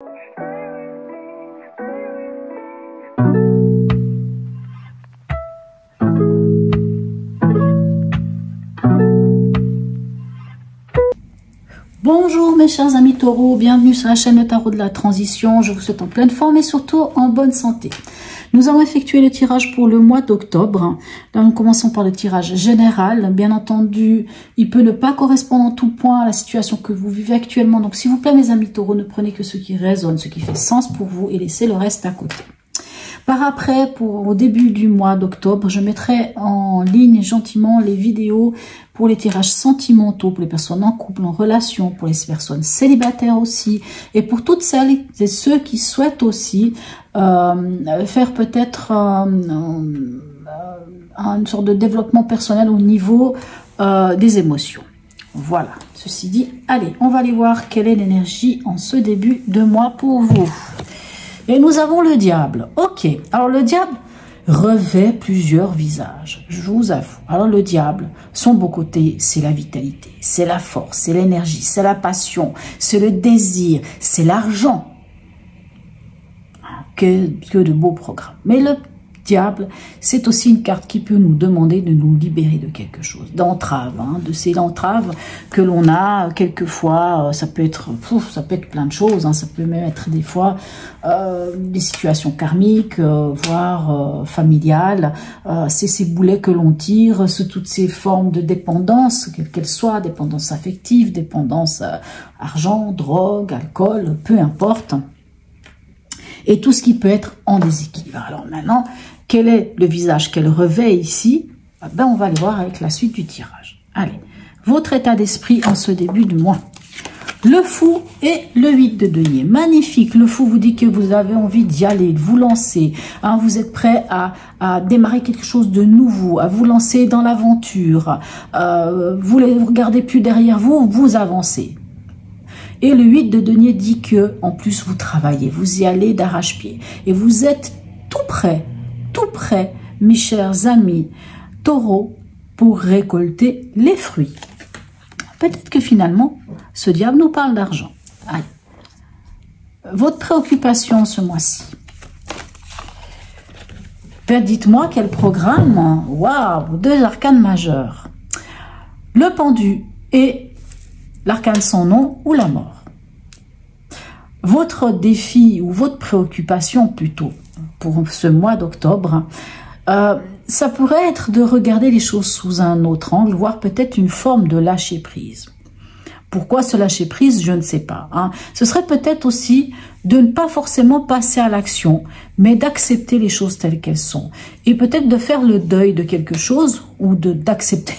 Bonjour mes chers amis taureaux, bienvenue sur la chaîne Le Tarot de la Transition. Je vous souhaite en pleine forme et surtout en bonne santé. Nous allons effectuer le tirage pour le mois d'octobre. Là, nous commençons par le tirage général. Bien entendu, il peut ne pas correspondre en tout point à la situation que vous vivez actuellement. Donc s'il vous plaît mes amis taureaux, ne prenez que ce qui résonne, ce qui fait sens pour vous et laissez le reste à côté. Par après, au début du mois d'octobre, je mettrai en ligne gentiment les vidéos pour les tirages sentimentaux, pour les personnes en couple, en relation, pour les personnes célibataires aussi, et pour toutes celles et ceux qui souhaitent aussi faire peut-être une sorte de développement personnel au niveau des émotions. Voilà, ceci dit, allez, on va aller voir quelle est l'énergie en ce début de mois pour vous. Et nous avons le diable. Ok, alors le diable revêt plusieurs visages, je vous avoue. Alors le diable, son beau côté, c'est la vitalité, c'est la force, c'est l'énergie, c'est la passion, c'est le désir, c'est l'argent. Que de beaux programmes. Mais le diable, c'est aussi une carte qui peut nous demander de nous libérer de quelque chose, d'entrave, de ces entraves que l'on a quelquefois. Ça peut être plein de choses, ça peut même être des fois des situations karmiques, voire familiales. C'est ces boulets que l'on tire, c'est toutes ces formes de dépendance, quelle qu'elle soit, dépendance affective, dépendance argent, drogue, alcool, peu importe. Et tout ce qui peut être en déséquilibre. Alors maintenant, quel est le visage qu'elle revêt ici? Ben, on va le voir avec la suite du tirage. Allez, votre état d'esprit en ce début de mois. Le fou et le 8 de denier. Magnifique. Le fou vous dit que vous avez envie d'y aller, de vous lancer. Vous êtes prêt à démarrer quelque chose de nouveau, à vous lancer dans l'aventure. Vous ne regardez plus derrière vous, vous avancez. Et le 8 de denier dit que, en plus, vous travaillez, vous y allez d'arrache-pied. Et vous êtes tout prêt, mes chers amis taureaux, pour récolter les fruits. Peut-être que finalement, ce diable nous parle d'argent. Allez. Votre préoccupation ce mois-ci. Dites-moi quel programme. Waouh, 2 arcanes majeurs. Le pendu et l'arcane sans nom ou la mort. Votre défi ou votre préoccupation plutôt pour ce mois d'octobre, ça pourrait être de regarder les choses sous un autre angle, voire peut-être une forme de lâcher prise. Pourquoi ce lâcher prise, je ne sais pas. Ce serait peut-être aussi de ne pas forcément passer à l'action, mais d'accepter les choses telles qu'elles sont. Et peut-être de faire le deuil de quelque chose ou d'accepter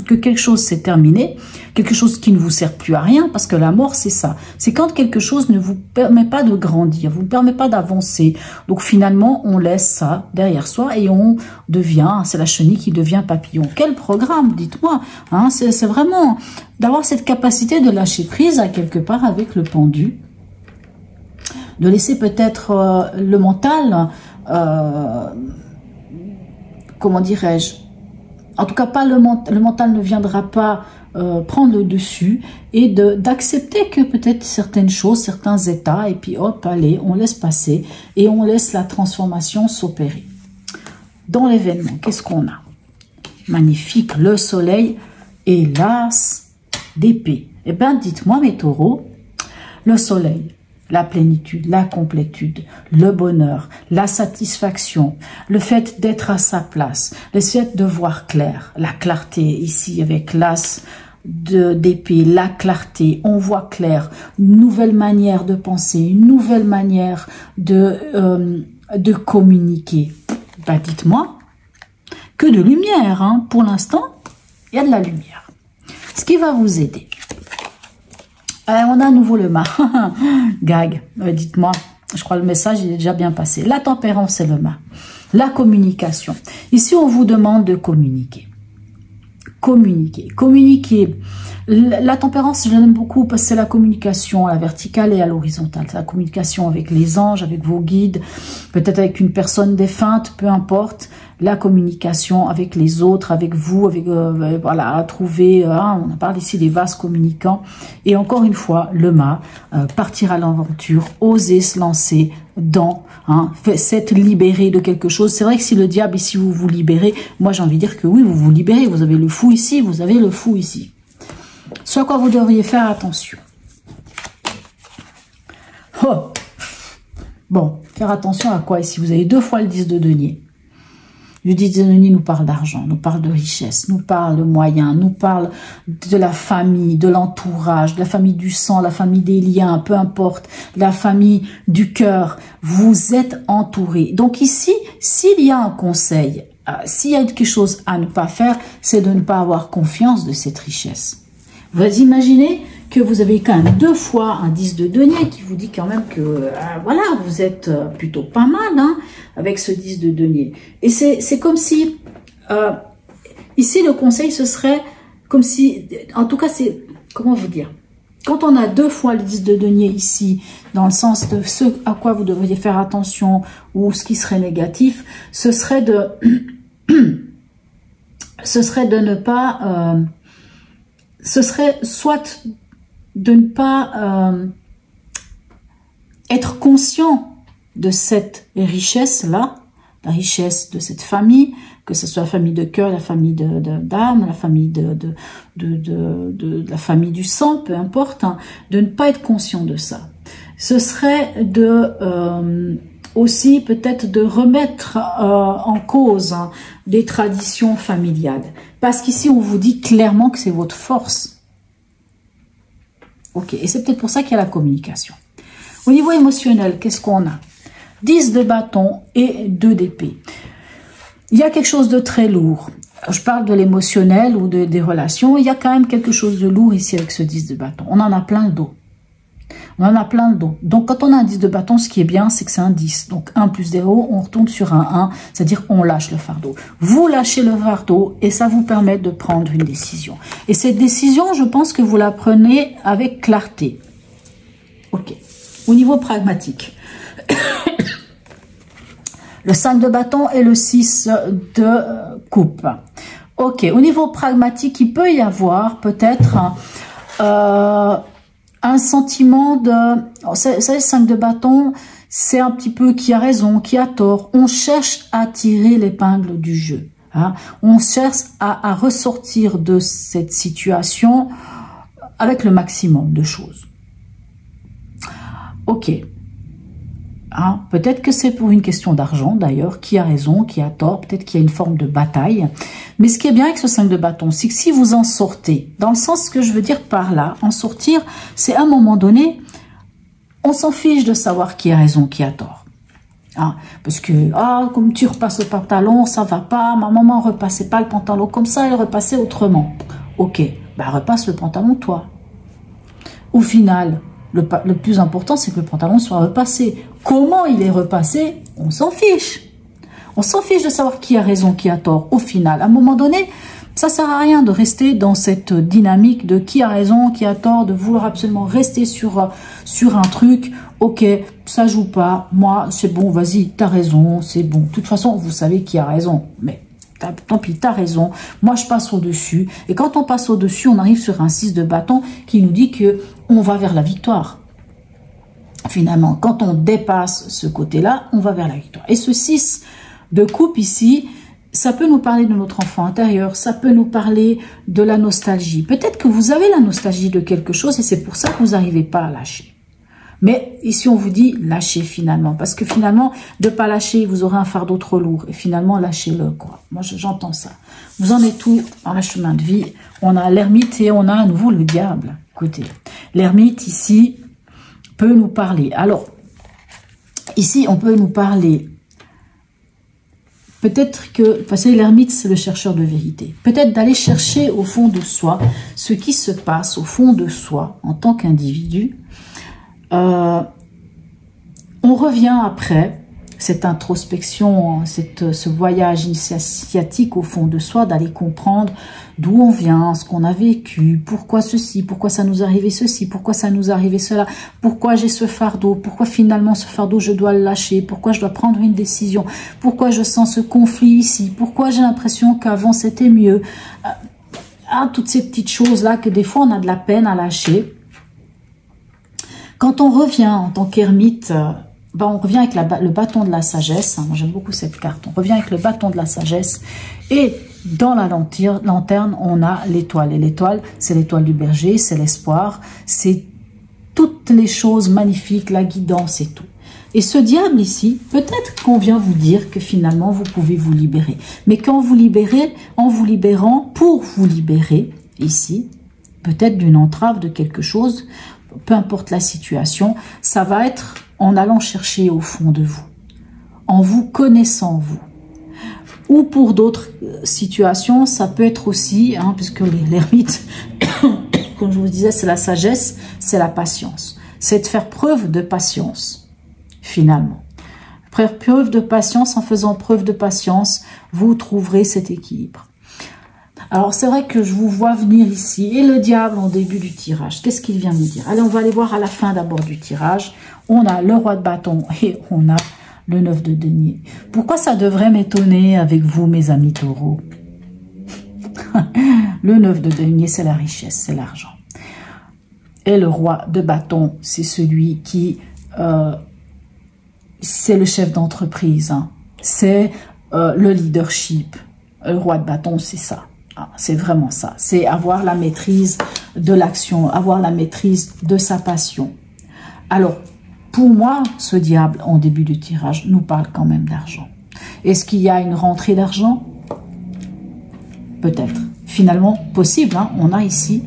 que quelque chose s'est terminé, quelque chose qui ne vous sert plus à rien, parce que la mort, c'est ça. C'est quand quelque chose ne vous permet pas de grandir, vous ne permet pas d'avancer. Donc finalement, on laisse ça derrière soi et on devient, c'est la chenille qui devient papillon. Quel programme, dites-moi. C'est vraiment d'avoir cette capacité de lâcher prise à quelque part avec le pendu, de laisser peut-être le mental, comment dirais-je, en tout cas, pas le mental ne viendra pas prendre le dessus et d'accepter que peut-être certaines choses, certains états, et puis hop, allez, on laisse passer et on laisse la transformation s'opérer. Dans l'événement, qu'est-ce qu'on a? Magnifique, le soleil et l'as d'épée. Eh bien, dites-moi mes taureaux, le soleil, la plénitude, la complétude, le bonheur, la satisfaction, le fait d'être à sa place, le fait de voir clair, la clarté ici avec l'as d'épée, la clarté, on voit clair, une nouvelle manière de penser, une nouvelle manière de communiquer. Ben, dites-moi que de lumière, pour l'instant, il y a de la lumière. Ce qui va vous aider. On a à nouveau le mât. Gag, dites-moi. Je crois que le message il est déjà bien passé. La tempérance et le mât. La communication. Ici, on vous demande de communiquer. Communiquer. La tempérance, je l'aime beaucoup parce que c'est la communication à la verticale et à l'horizontale. C'est la communication avec les anges, avec vos guides, peut-être avec une personne défunte, peu importe. la communication avec les autres, avec vous, avec voilà, trouver, on a parlé ici des vases communicants. Et encore une fois, le mât, partir à l'aventure, oser se lancer dans, s'être libéré de quelque chose. C'est vrai que si le diable ici vous vous libérez, moi j'ai envie de dire que oui, vous vous libérez, vous avez le fou ici, vous avez le fou ici. Ce à quoi vous devriez faire attention. Oh. Bon, faire attention à quoi ici? Vous avez 2 fois le 10 de denier. Le 10 de denier nous parle d'argent, nous parle de richesse, nous parle de moyens, nous parle de la famille, de l'entourage, de la famille du sang, la famille des liens, peu importe, la famille du cœur. Vous êtes entouré. Donc ici, s'il y a un conseil, s'il y a quelque chose à ne pas faire, c'est de ne pas avoir confiance de cette richesse. Vous imaginez que vous avez quand même 2 fois un 10 de denier qui vous dit quand même que voilà, vous êtes plutôt pas mal avec ce 10 de denier. Et c'est comme si, ici le conseil ce serait comme si, en tout cas c'est, comment vous dire, quand on a 2 fois le 10 de denier ici, dans le sens de ce à quoi vous devriez faire attention ou ce qui serait négatif, ce serait de, ne pas, ce serait soit de ne pas être conscient de cette richesse-là, la richesse de cette famille, que ce soit la famille de cœur, la famille d'âme, la famille la famille du sang, peu importe, de ne pas être conscient de ça. Ce serait de aussi peut-être de remettre en cause des traditions familiales. Parce qu'ici, on vous dit clairement que c'est votre force. Ok, et c'est peut-être pour ça qu'il y a la communication. Au niveau émotionnel, qu'est-ce qu'on a? 10 de bâton et 2 d'épée. Il y a quelque chose de très lourd. Je parle de l'émotionnel ou des relations. Il y a quand même quelque chose de lourd ici avec ce 10 de bâton. On en a plein le dos. On en a plein le dos. Donc, quand on a un 10 de bâton, ce qui est bien, c'est que c'est un 10. Donc, 1 plus 0, on retourne sur un 1, c'est-à-dire on lâche le fardeau. Vous lâchez le fardeau et ça vous permet de prendre une décision. Et cette décision, je pense que vous la prenez avec clarté. Ok. Au niveau pragmatique, le 5 de bâton et le 6 de coupe. Ok. Au niveau pragmatique, il peut y avoir peut-être un sentiment de... Vous savez, le 5 de bâton, c'est un petit peu qui a raison, qui a tort. On cherche à tirer l'épingle du jeu. On cherche à ressortir de cette situation avec le maximum de choses. Ok. Peut-être que c'est pour une question d'argent, d'ailleurs. Qui a raison, qui a tort. Peut-être qu'il y a une forme de bataille. Mais ce qui est bien avec ce 5 de bâton, c'est que si vous en sortez, dans le sens que je veux dire par là, en sortir, c'est à un moment donné, on s'en fiche de savoir qui a raison, qui a tort. Parce que, comme tu repasses le pantalon, ça va pas, ma maman repassait pas le pantalon comme ça, elle repassait autrement. Ok, repasse le pantalon toi. Au final, le plus important, c'est que le pantalon soit repassé. Comment il est repassé, on s'en fiche. On s'en fiche de savoir qui a raison, qui a tort. Au final, à un moment donné, ça sert à rien de rester dans cette dynamique de qui a raison, qui a tort, de vouloir absolument rester sur un truc. Ok, ça joue pas. Moi, c'est bon, vas-y, t'as raison, c'est bon. De toute façon, vous savez qui a raison. Mais tant pis, t'as raison. Moi, je passe au-dessus. Et quand on passe au-dessus, on arrive sur un 6 de bâton qui nous dit que on va vers la victoire. Finalement, quand on dépasse ce côté-là, on va vers la victoire. Et ce 6 de coupe ici, ça peut nous parler de notre enfant intérieur, ça peut nous parler de la nostalgie. Peut-être que vous avez la nostalgie de quelque chose et c'est pour ça que vous n'arrivez pas à lâcher. Mais ici, on vous dit lâchez finalement. Parce que finalement, de ne pas lâcher, vous aurez un fardeau trop lourd. Et finalement, lâchez-le, quoi. Moi, j'entends ça. Vous en êtes où dans le chemin de vie? On a l'ermite et on a à nouveau le diable. Écoutez, l'ermite ici peut nous parler. Alors, ici, on peut nous parler... Peut-être que, parce que l'ermite, c'est le chercheur de vérité. Peut-être d'aller chercher au fond de soi ce qui se passe au fond de soi en tant qu'individu. On revient après. cette introspection, ce voyage initiatique au fond de soi, d'aller comprendre d'où on vient, ce qu'on a vécu, pourquoi ceci, pourquoi ça nous arrivait ceci, pourquoi ça nous arrivait cela, pourquoi j'ai ce fardeau, pourquoi finalement ce fardeau je dois le lâcher, pourquoi je dois prendre une décision, pourquoi je sens ce conflit ici, pourquoi j'ai l'impression qu'avant c'était mieux. Toutes ces petites choses-là que des fois on a de la peine à lâcher. Quand on revient en tant qu'ermite, on revient avec le bâton de la sagesse. Moi, j'aime beaucoup cette carte. On revient avec le bâton de la sagesse. Et dans la lanterne, on a l'étoile. Et l'étoile, c'est l'étoile du berger, c'est l'espoir. C'est toutes les choses magnifiques, la guidance et tout. Et ce diable ici, peut-être qu'on vient vous dire que finalement, vous pouvez vous libérer. Mais quand vous libérez, en vous libérant, pour vous libérer, ici, peut-être d'une entrave, de quelque chose, peu importe la situation, ça va être en allant chercher au fond de vous, en vous connaissant vous. Ou pour d'autres situations, ça peut être aussi, puisque l'ermite, comme je vous disais, c'est la sagesse, c'est la patience. C'est de faire preuve de patience, finalement. Faire preuve de patience, en faisant preuve de patience, vous trouverez cet équilibre. Alors, c'est vrai que je vous vois venir ici. Et le diable en début du tirage, qu'est-ce qu'il vient me dire? Allez, on va aller voir à la fin d'abord du tirage. On a le roi de bâton et on a le 9 de denier. Pourquoi ça devrait m'étonner avec vous, mes amis taureaux? Le 9 de denier, c'est la richesse, c'est l'argent. Et le roi de bâton, c'est celui qui... c'est le chef d'entreprise. C'est le leadership. Le roi de bâton, c'est ça. C'est vraiment ça. C'est avoir la maîtrise de l'action, avoir la maîtrise de sa passion. Alors, pour moi, ce diable, en début du tirage, nous parle quand même d'argent. Est-ce qu'il y a une rentrée d'argent? Peut-être. Finalement, possible. On a ici.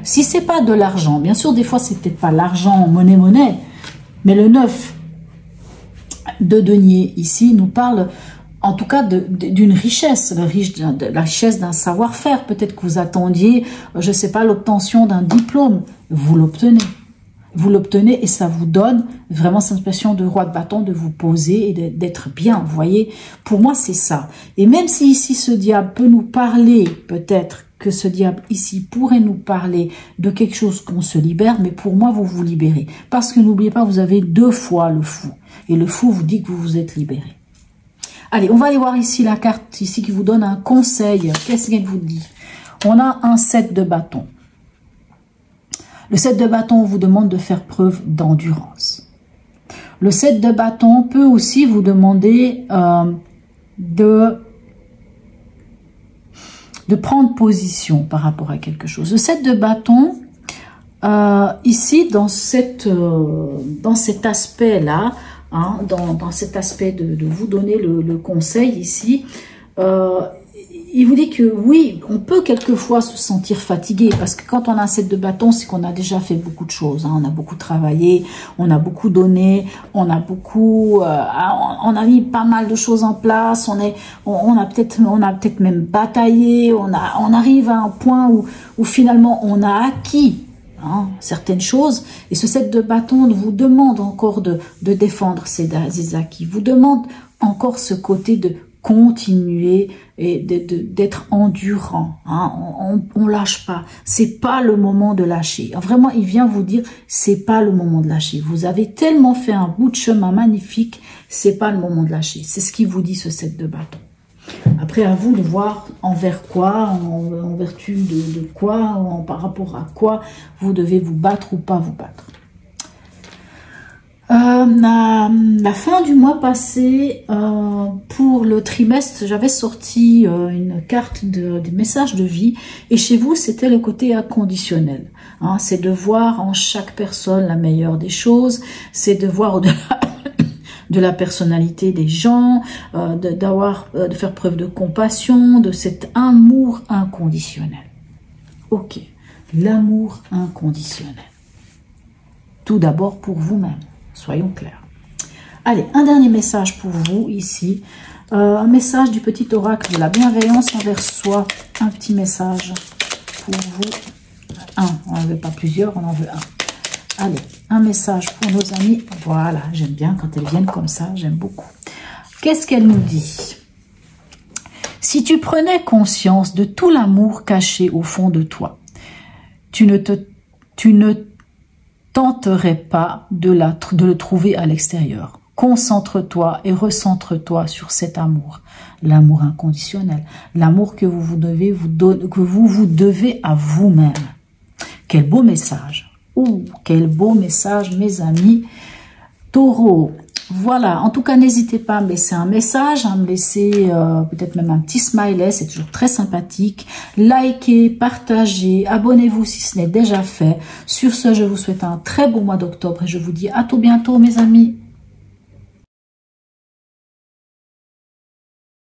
Si c'est pas de l'argent, bien sûr, des fois, c'est peut-être pas l'argent monnaie, mais le 9 de denier ici nous parle... En tout cas, d'une richesse, la richesse d'un savoir-faire. Peut-être que vous attendiez, je ne sais pas, l'obtention d'un diplôme. Vous l'obtenez. Vous l'obtenez et ça vous donne vraiment cette impression de roi de bâton, de vous poser et d'être bien. Vous voyez, pour moi, c'est ça. Et même si ici, ce diable peut nous parler, peut-être que ce diable ici pourrait nous parler de quelque chose qu'on se libère, mais pour moi, vous vous libérez. Parce que n'oubliez pas, vous avez 2 fois le fou. Et le fou vous dit que vous vous êtes libéré. Allez, on va aller voir ici la carte ici qui vous donne un conseil. Qu'est-ce qu'elle vous dit? On a un 7 de bâton. Le 7 de bâton vous demande de faire preuve d'endurance. Le 7 de bâton peut aussi vous demander de prendre position par rapport à quelque chose. Le 7 de bâton, ici, dans cet aspect-là, dans cet aspect de vous donner le conseil ici, il vous dit que oui, on peut quelquefois se sentir fatigué, parce que quand on a un 7 de bâton, c'est qu'on a déjà fait beaucoup de choses, on a beaucoup travaillé, on a beaucoup donné, on a mis pas mal de choses en place, on a peut-être même bataillé, on arrive à un point où finalement on a acquis certaines choses, et ce 7 de bâton vous demande encore de défendre ces acquis, vous demande encore ce côté de continuer et d'être endurant. On lâche pas, c'est pas le moment de lâcher. Vraiment, il vient vous dire, c'est pas le moment de lâcher. Vous avez tellement fait un bout de chemin magnifique, c'est pas le moment de lâcher. C'est ce qu'il vous dit, ce 7 de bâton. Après, à vous de voir envers quoi, en vertu de quoi, par rapport à quoi vous devez vous battre ou pas vous battre. La fin du mois passé, pour le trimestre, j'avais sorti une carte des messages de vie, et chez vous, c'était le côté inconditionnel. C'est de voir en chaque personne la meilleure des choses, c'est de voir au-delà de la personnalité des gens, de faire preuve de compassion, de cet amour inconditionnel. Ok, l'amour inconditionnel. Tout d'abord pour vous-même, soyons clairs. Allez, un dernier message pour vous ici. Un message du petit oracle de la bienveillance envers soi. Un petit message pour vous. On n'en veut pas plusieurs, on en veut un. Allez, un message pour nos amis. Voilà, j'aime bien quand elles viennent comme ça, j'aime beaucoup. Qu'est-ce qu'elle nous dit? Si tu prenais conscience de tout l'amour caché au fond de toi, tu ne tenterais pas de le trouver à l'extérieur. Concentre-toi et recentre-toi sur cet amour, l'amour inconditionnel, l'amour que vous vous devez à vous-même. Quel beau message! Ouh, quel beau message, mes amis Taureau. Voilà, en tout cas, n'hésitez pas à me laisser un message, à me laisser peut-être même un petit smiley, c'est toujours très sympathique. Likez, partagez, abonnez-vous si ce n'est déjà fait. Sur ce, je vous souhaite un très beau mois d'octobre et je vous dis à tout bientôt, mes amis.